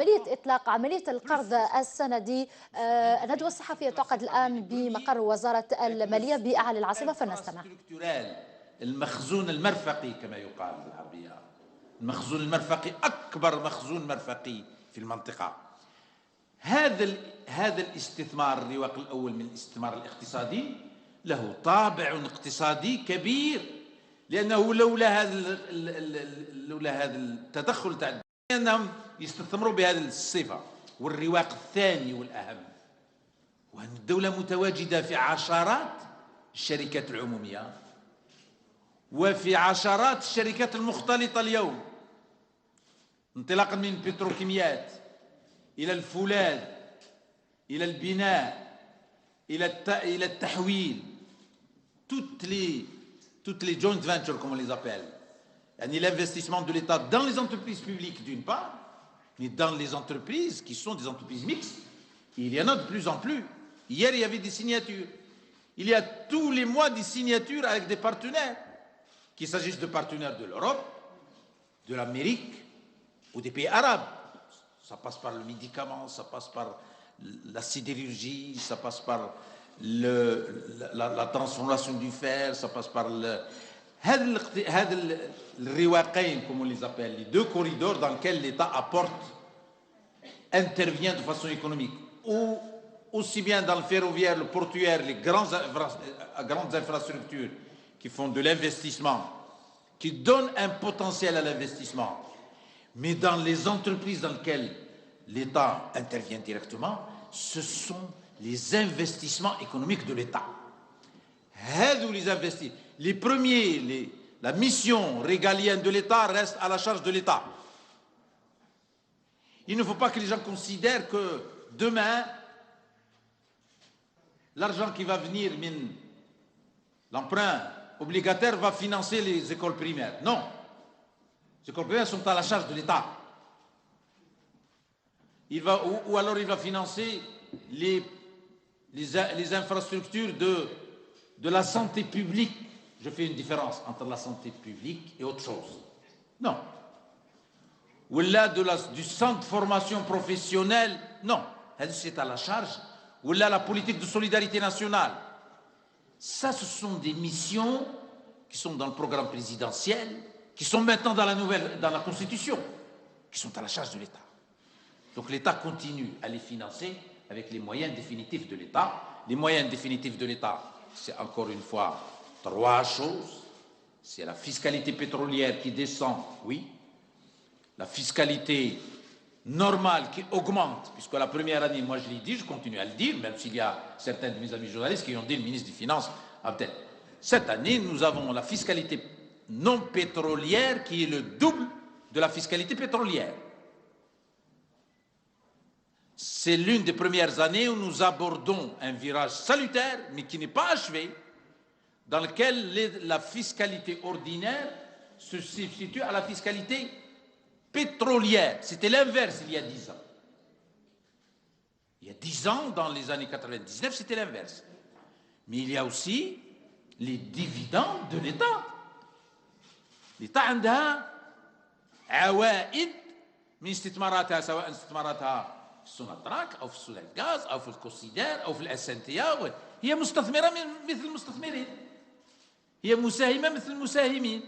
عملية إطلاق عملية القرض السندي. الندوة الصحفية تعقد الآن بمقر وزارة المالية بأعلى العاصمة، فلنستمع. المخزون المرفقي كما يقال بالعربية، المخزون المرفقي أكبر مخزون مرفقي في المنطقة. هذا الاستثمار الرواق الأول من الاستثمار الاقتصادي له طابع اقتصادي كبير، لأنه لولا هذا التدخل تاع أنهم يستثمروا بهذه الصفة. والرواق الثاني والأهم هو أن الدولة متواجدة في عشرات الشركات العمومية وفي عشرات الشركات المختلطة اليوم، انطلاقا من البتروكيميات إلى الفولاذ إلى البناء إلى التحويل. toutes les joint ventures comme on les appelle, l'investissement de l'État dans les entreprises publiques d'une part, mais dans les entreprises qui sont des entreprises mixtes, il y en a de plus en plus. Hier, il y avait des signatures. Il y a tous les mois des signatures avec des partenaires, qu'il s'agisse de partenaires de l'Europe, de l'Amérique ou des pays arabes. Ça passe par le médicament, ça passe par la sidérurgie, ça passe par la transformation du fer, ça passe par comme on les appelle, les deux corridors dans lesquels l'État intervient de façon économique, ou aussi bien dans le ferroviaire, le portuaire, les grandes infrastructures qui font de l'investissement, qui donnent un potentiel à l'investissement, mais dans les entreprises dans lesquelles l'État intervient directement, ce sont les investissements économiques de l'État. Les premiers, la mission régalienne de l'État reste à la charge de l'État. Il ne faut pas que les gens considèrent que demain, l'argent qui va venir, l'emprunt obligataire va financer les écoles primaires. Non. Les écoles primaires sont à la charge de l'État. Ou alors il va financer les infrastructures de la santé publique. Je fais une différence entre la santé publique et autre chose. Non. Ou là du centre de formation professionnelle. Non. C'est à la charge. Ou là la politique de solidarité nationale. Ça, ce sont des missions qui sont dans le programme présidentiel, qui sont maintenant dans la Constitution, qui sont à la charge de l'État. Donc l'État continue à les financer avec les moyens définitifs de l'État. Les moyens définitifs de l'État, c'est encore une fois trois choses. C'est la fiscalité pétrolière qui descend, oui. La fiscalité normale qui augmente, puisque la première année, moi je l'ai dit, je continue à le dire, même s'il y a certains de mes amis journalistes qui ont dit, le ministre des Finances a peut-être. Cette année, nous avons la fiscalité non pétrolière qui est le double de la fiscalité pétrolière. C'est l'une des premières années où nous abordons un virage salutaire, mais qui n'est pas achevé, dans lequel la fiscalité ordinaire se substitue à la fiscalité pétrolière. C'était l'inverse il y a 10 ans. Il y a 10 ans, dans les années 99, c'était l'inverse. Mais il y a aussi les dividendes de l'État. l'État عندها عوائد من استثماراتها، سواء استثماراتها في السوناتراك أو في السودان الغاز أو في الكوسيدير أو في الأسنتيا. هي مستثمرة مثل المستثمرين، هي مساهمة مثل المساهمين،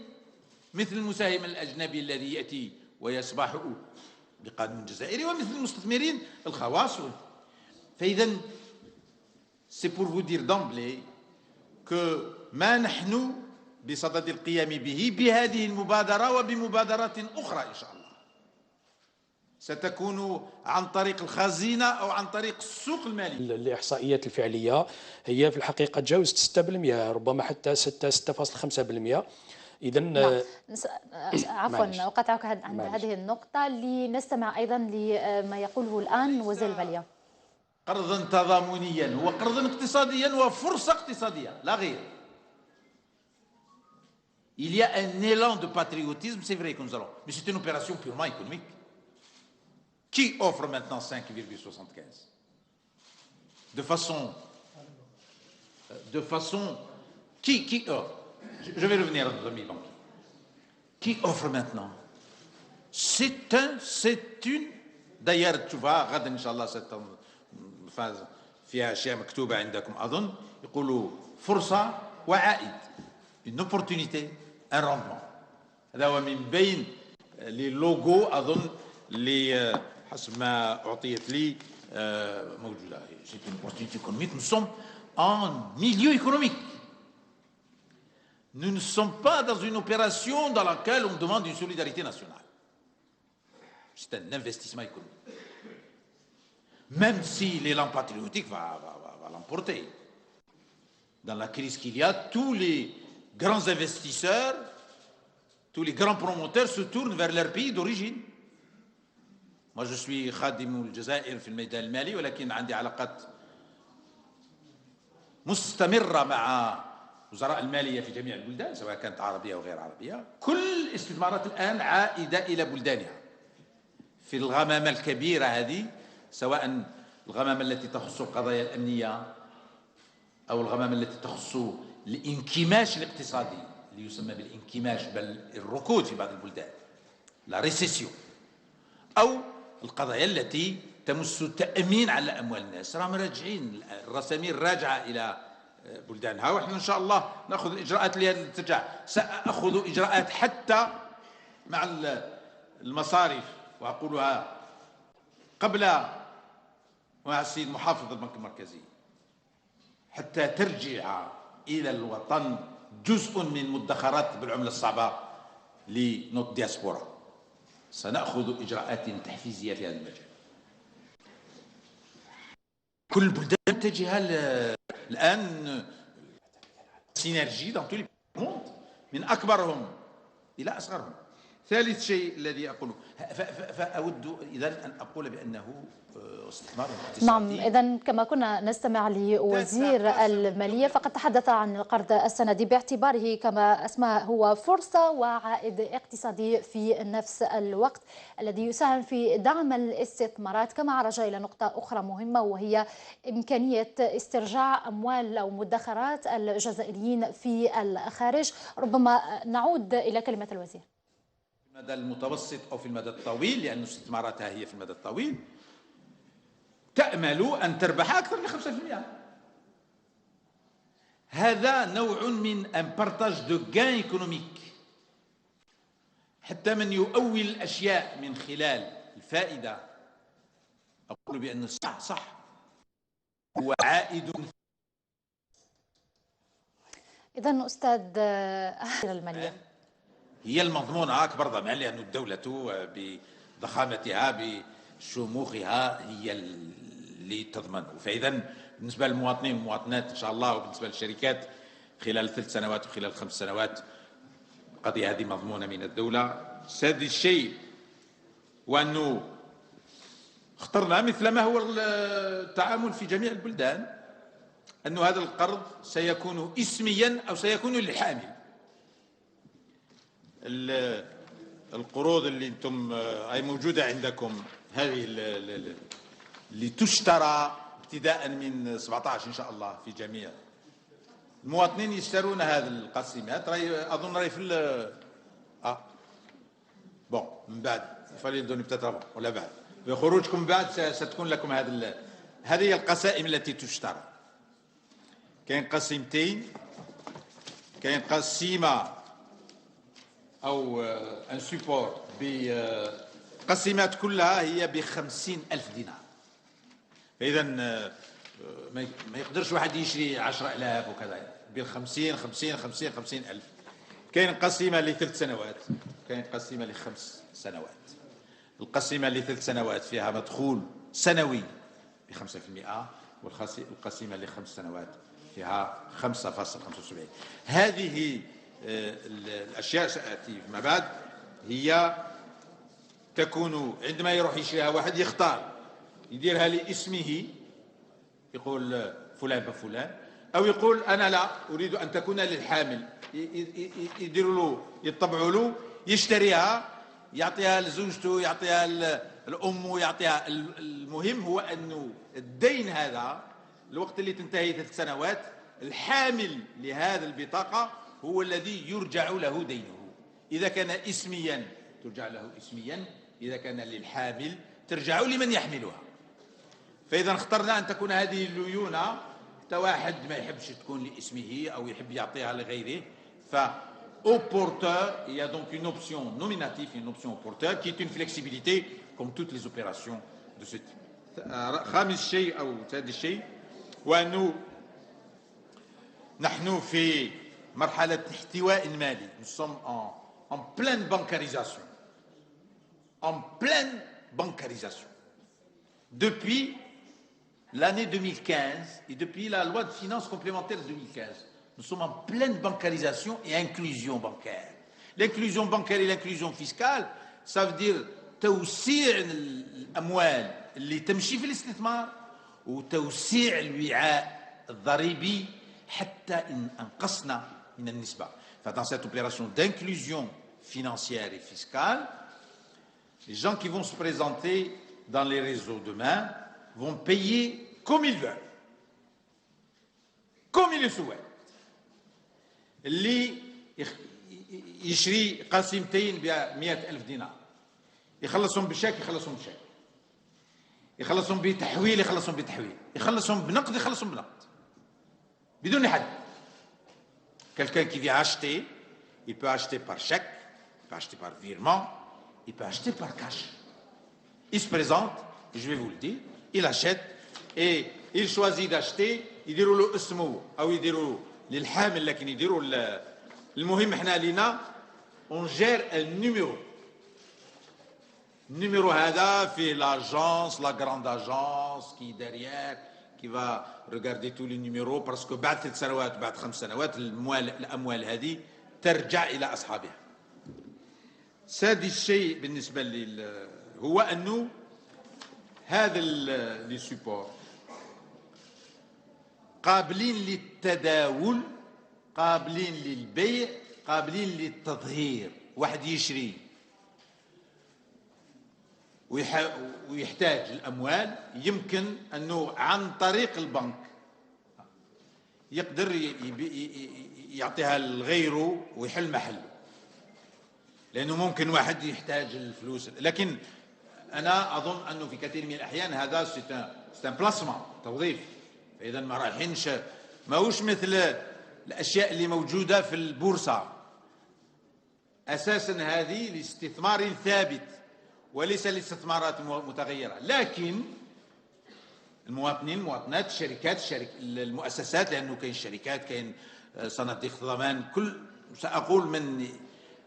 مثل المساهم الأجنبي الذي يأتي ويصبح بقانون جزائري، ومثل المستثمرين الخواص. فإذا c'est pour vous dire d'emblée que ما نحن بصدد القيام به بهذه المبادرة وبمبادرات أخرى إن شاء الله ستكون عن طريق الخزينة أو عن طريق السوق المالي. الإحصائيات الفعلية هي في الحقيقة تجاوزت 6%، ربما حتى 6.5%. إذا نعم. عفوا أقاطعك عند هذه النقطة لنستمع أيضا لما يقوله الآن وزير المالية. قرضا تضامنيا هو قرضا اقتصاديا وفرصة اقتصادية لا غير. Il y a un élan de patriotisme, c'est vrai que nous allons, mais c'est une opération purement économique. Qui offre maintenant 5,75 de façon qui offre? Je vais revenir à nos amis banquiers. Qui offre maintenant? C'est une داير تشوفها غدا ان شاء الله فيها اشياء مكتوبه عندكم اظن، يقولوا فرصه وعائد، une opportunité un rendement. هذا هو من بين لي لوغو اظن اللي حسب ما اعطيت لي موجوده. C'est une opportunité économique. Nous sommes en milieu économique. Nous ne sommes pas dans une opération dans laquelle on demande une solidarité nationale. C'est un investissement économique. Même si l'élan patriotique va l'emporter. Dans la crise qu'il y a, tous les grands investisseurs, tous les grands promoteurs se tournent vers leur pays d'origine. Moi, je suis خادم الجزائر في الميدان المالي، ولكن عندي علاقات مستمرة مع وزراء المالية في جميع البلدان سواء كانت عربية أو غير عربية. كل الاستثمارات الآن عائدة إلى بلدانها في الغمامة الكبيرة هذه، سواء الغمامة التي تخص القضايا الأمنية أو الغمامة التي تخص الانكماش الاقتصادي اللي يسمى بالانكماش بل الركود في بعض البلدان، لا ريسيسيون، أو القضايا التي تمس التأمين على أموال الناس. راهم راجعين، الرسامير راجعة إلى بلدانها، ونحن إن شاء الله نأخذ الإجراءات اللي ترجع. سأخذ إجراءات حتى مع المصارف، وأقولها قبل مع السيد محافظ البنك المركزي، حتى ترجع إلى الوطن جزء من مدخرات بالعملة الصعبة لنوت دياسبورا. سنأخذ إجراءات تحفيزية في هذا المجال. كل البلدان متجهة الآن سينرجي dans tous les mondes، من أكبرهم إلى أصغرهم. ثالث شيء الذي أقوله، فأود إذن أن أقول بأنه استثمار اقتصادي. نعم، إذن كما كنا نستمع لوزير المالية فقد تحدث عن القرض السندي باعتباره كما أسمى هو فرصة وعائد اقتصادي في نفس الوقت الذي يساهم في دعم الاستثمارات. كما عرج إلى نقطة أخرى مهمة وهي إمكانية استرجاع أموال أو مدخرات الجزائريين في الخارج. ربما نعود إلى كلمة الوزير. في المدى المتوسط أو في المدى الطويل، لأن استثماراتها هي في المدى الطويل، تأمل أن تربح أكثر من 5%. هذا نوع من un partage de gain économique. حتى من يؤول الأشياء من خلال الفائدة أقول بأن صح هو عائد. إذن أستاذ المالية هي المضمونة أكبر ضمان، لأن الدولة بضخامتها بشموخها هي اللي تضمنه. فإذا بالنسبة للمواطنين والمواطنات إن شاء الله، وبالنسبة للشركات خلال 3 سنوات وخلال 5 سنوات، القضية هذه مضمونة من الدولة. سادس شيء وأنه اخترنا مثل ما هو التعامل في جميع البلدان، أن هذا القرض سيكون اسميا أو سيكون للحامل. القروض اللي انتم هي موجوده عندكم، هذه اللي تشترى ابتداء من 17 ان شاء الله في جميع المواطنين يشترون هذه القسيمات. راهي اظن راهي في من بعد فليدوني بتتربع ولا بعد بخروجكم بعد ستكون لكم هذه هي القسائم التي تشترى. كاين قسيمتين، كاين قسيمه أو ان سيبور بقسيمات كلها هي ب50,000 دينار. فإذا ما يقدرش واحد يشري 10,000 وكذا، ب50 50,000. كاين قسيمة ل3 سنوات، كاين قسيمة ل5 سنوات. القسيمة ل3 سنوات فيها مدخول سنوي ب5%، والقسيمة ل5 سنوات فيها 5.75%. هذه الأشياء سأتي فيما بعد، هي تكون عندما يروح يشريها واحد يختار يديرها لاسمه، يقول فلان بفلان، أو يقول أنا لا أريد أن تكون للحامل، يديروا له يطبعوا له يشتريها، يعطيها لزوجته، يعطيها الأم، يعطيها. المهم هو أنه الدين هذا الوقت اللي تنتهي 3 سنوات، الحامل لهذا البطاقة هو الذي يرجع له دينه. إذا كان اسميا ترجع له اسميا، إذا كان للحامل ترجع لمن يحملها. فإذا اخترنا أن تكون هذه الليونة، حتى واحد ما يحبش تكون لاسمه أو يحب يعطيها لغيره، au porteur, il y a donc une option nominative, une option au porteur, qui est une flexibilité comme toutes les opérations de ce type. خامس شيء أو سادس شيء وأنه نحن في مرحلة احتواء مالي. Nous sommes en pleine bancarisation. En pleine bancarisation. Depuis l'année 2015 et depuis la loi de finances complémentaire de 2015, nous sommes en pleine bancarisation et inclusion bancaire. L'inclusion bancaire et l'inclusion fiscale, ça veut dire توسيع الأموال اللي تمشي في الاستثمار وتوسيع الوعاء الضريبي حتى إن أنقصنا من النسبة. Dans cette opération d'inclusion financière et fiscale, les gens qui vont se présenter dans les réseaux demain vont payer comme ils veulent, comme ils le souhaitent. اللي يشري قسيمتين ب 100,000 دينار يخلصهم بشيك، يخلصهم بشيك، يخلصهم بتحويل، يخلصهم بتحويل، يخلصهم بنقد، يخلصهم بنقد بدون حد. Quelqu'un qui vient acheter, il peut acheter par chèque, il peut acheter par virement, il peut acheter par cash. Il se présente, je vais vous le dire, il achète et il choisit d'acheter. يديروا له اسمه او يديروا للحامل، لكن يديروا المهم احنا لينا on gère un numéro. النيميرو هذا فيه l'agence, la grande agence qui derrière qui va regarder tous les numéros parce que بعد 3 سنوات بعد 5 سنوات الاموال هذه ترجع الى اصحابها. سادس شيء بالنسبه لي هو انه هذا لي سوبور قابلين للتداول، قابلين للبيع، قابلين للتظهير. واحد يشري ويحتاج الأموال، يمكن أنه عن طريق البنك يقدر يعطيها لغيره ويحل محله، لأنه ممكن واحد يحتاج الفلوس. لكن أنا أظن أنه في كثير من الأحيان هذا سيتان بلاسمون، توظيف. فإذا ما رايحينش، ماهوش مثل الأشياء اللي موجودة في البورصة. أساسا هذه لاستثمار ثابت وليس لاستثمارات متغيرة. لكن المواطنين، المواطنات، الشركات، المؤسسات، لأنه كاين شركات، كاين صناديق ضمان، كل سأقول من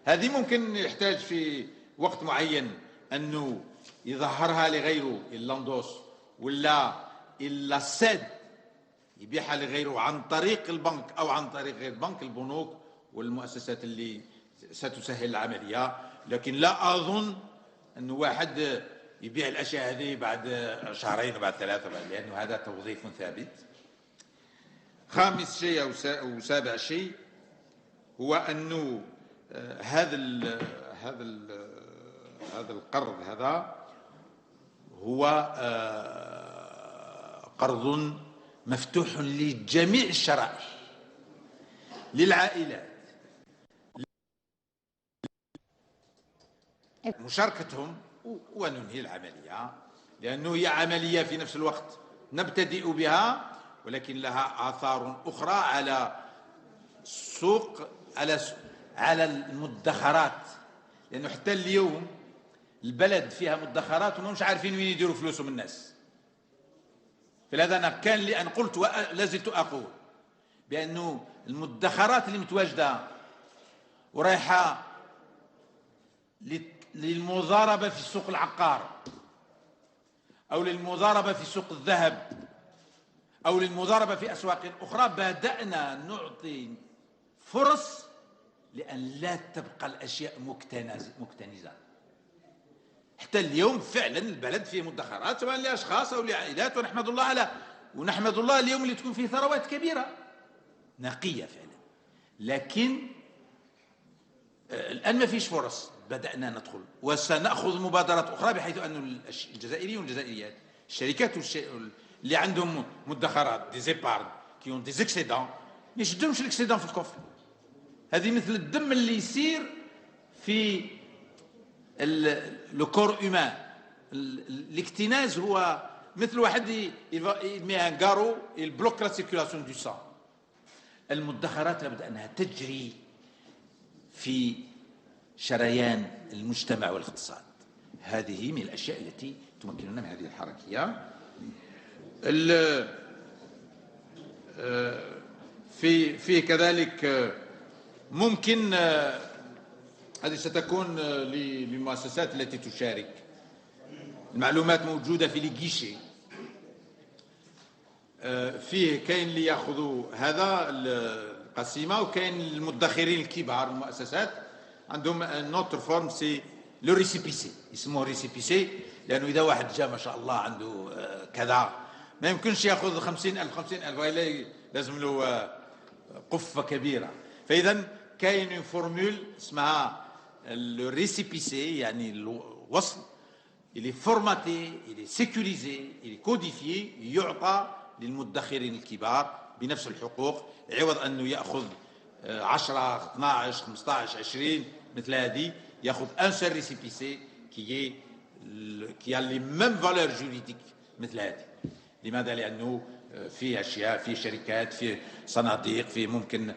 هذه ممكن يحتاج في وقت معين أنه يظهرها لغيره، اللاندوس ولا السد يبيعها لغيره عن طريق البنك أو عن طريق غير البنك، البنوك والمؤسسات اللي ستسهل العملية. لكن لا أظن أنه واحد يبيع الأشياء هذه بعد 2 شهرين وبعد 3، لأنه هذا توظيف ثابت. خامس شيء أو سابع شيء هو أنه هذا القرض هذا هو قرض مفتوح لجميع الشرائح، للعائلات، مشاركتهم وننهي العملية، لأنه هي عملية في نفس الوقت نبتدئ بها ولكن لها آثار أخرى على السوق، على المدخرات. لأنه حتى اليوم البلد فيها مدخرات وما مش عارفين وين يديروا فلوسهم الناس. فلهذا أنا كان لي أن قلت ولا زلت أقول بأنه المدخرات اللي متواجدة ورايحة للمضاربة في سوق العقار أو للمضاربة في سوق الذهب أو للمضاربة في أسواق أخرى، بدأنا نعطي فرص لأن لا تبقى الأشياء مكتنزة. حتى اليوم فعلا البلد فيه مدخرات سواء لأشخاص أو لعائلات، ونحمد الله اليوم اللي تكون فيه ثروات كبيرة نقية فعلا. لكن الآن ما فيش فرص، بدأنا ندخل وسنأخذ مبادرات أخرى، بحيث أن الجزائريين والجزائريات، الشركات اللي عندهم مدخرات دي زيبارد كي اون دي زيكسيدون، ما يشدهمش الاكسيدون في الكفر. هذه مثل الدم اللي يسير في لو كور هيومان، الاكتناز هو مثل واحد يمي ان كارو يبلوك لا سيركيلاسيون دو سان. المدخرات لابد انها تجري في شريان المجتمع والاقتصاد. هذه من الاشياء التي تمكننا من هذه الحركيه. في كذلك ممكن هذه ستكون للمؤسسات التي تشارك. المعلومات موجودة في الجيشي، فيه كاين اللي ياخذوا هذا القسيمة وكاين المدخرين الكبار. المؤسسات عندهم نوتر فورم سي لو ريسيبيسي، يسموه ريسيبيسي لأنه إذا واحد جاء ما شاء الله عنده كذا ما يمكنش ياخذ 50,000 وإلا لازم له قفة كبيرة. فإذا كاين فورمول اسمها لو ريسيبيسي يعني الوصل، il est formaté, il est sécurisé, il est codifié، يعطى للمدخرين الكبار بنفس الحقوق عوض أنه يأخذ 10 12 15 20 مثل هذه، يأخذ un seul récépissé qui a les mêmes valeurs juridiques مثل هذه. لماذا؟ لأنه في أشياء، في شركات، في صناديق، في ممكن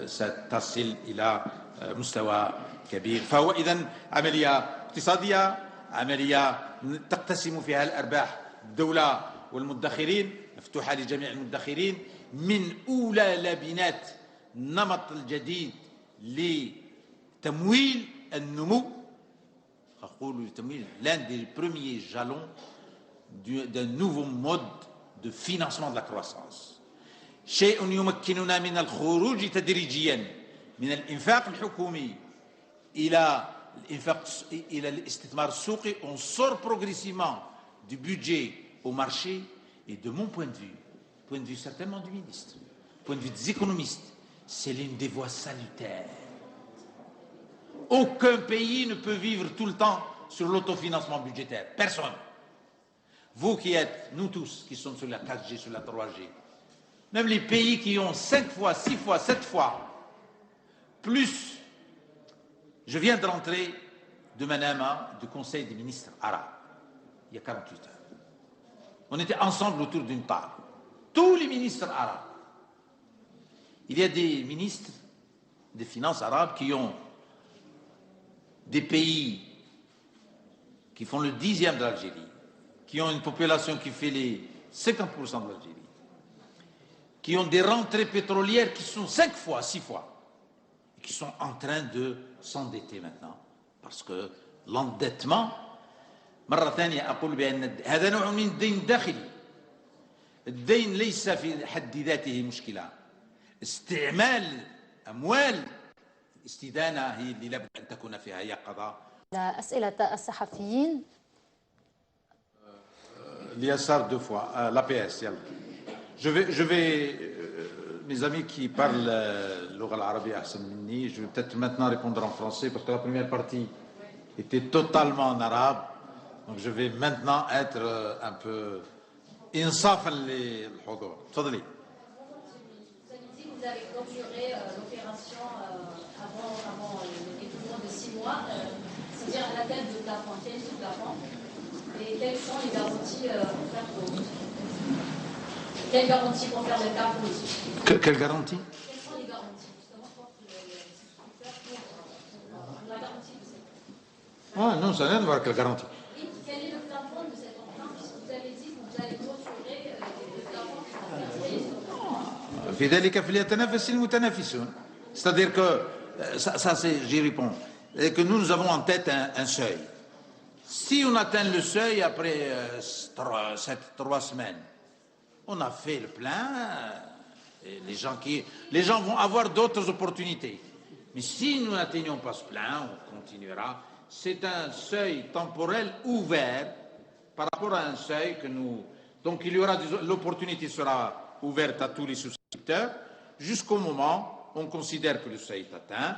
ستصل إلى مستوى كبير. فهو إذن عملية اقتصادية، عملية تقتسم فيها الأرباح الدولة والمدخرين، مفتوحة لجميع المدخرين، من أولى لبنات النمط الجديد لتمويل النمو. أقول لتمويل l'un des premiers jalons d'un nouveau mode de financement de la croissance. شيء يمكننا من الخروج تدريجيا من الإنفاق الحكومي إلى الاستثمار السوقي. On sort progressivement du budget au marché. Et de mon point de vue certainement du ministre, point de vue des économistes, c'est l'une des voies salutaires. Aucun pays ne peut vivre tout le temps sur l'autofinancement budgétaire. Personne. Vous qui êtes, nous tous qui sommes sur la 4G, sur la 3G, même les pays qui ont 5 fois, 6 fois, 7 fois plus. Je viens de rentrer de Manama, du Conseil des ministres arabes, il y a 48 heures. On était ensemble autour d'une table, tous les ministres arabes. Il y a des ministres des finances arabes qui ont des pays qui font le 10e de l'Algérie, qui ont une population qui fait les 50% de l'Algérie, qui ont des rentrées pétrolières qui sont 5 fois, 6 fois, et qui sont en train de s'endetter maintenant. Parce que l'endettement, مرة ثانية أقول بأن هذا نوع من الدين الداخلي. الدين ليس في حد ذاته مشكلة. استعمال أموال الاستدانة هي اللي لابد أن تكون فيها يقظة. أسئلة الصحفيين. اليسار deux fois, l'APS. Je vais mes amis qui parlent اللغة العربية أحسن مني, je vais peut-être maintenant répondre en français parce que la première partie était totalement en arabe. Donc je vais maintenant être un peu إنصافا للحضور. تفضلي. Vous avez clôturé l'opération avant l'écoulement de 6 mois, c'est-à-dire à la tête de la Fontaine, toute la France. Et quelles sont les garanties offertes aux... Quelles garanties vont faire l'État pour les souscripteurs? Quelles garanties? Quelles sont les garanties? Justement, je pense que les souscripteurs pour la garantie de cette... Ah non, ça n'a rien à voir avec la garantie. Et quel est le plafond de cet emprunt, puisque vous avez dit que vous allez clôturer le plafond pour faire les في ذلك فليتنافس المتنافسون. C'est-à-dire que ça c'est, j'y réponds, que nous avons en tête un seuil. Si on atteint le seuil après 3 semaines, on a fait le plein. Et les gens vont avoir d'autres opportunités. Mais si nous n'atteignons pas ce plein, on continuera. C'est un seuil temporel ouvert par rapport à un seuil que nous. Donc il y aura l'opportunité sera ouverte à tous les souscripteurs jusqu'au moment où on considère que le seuil est atteint.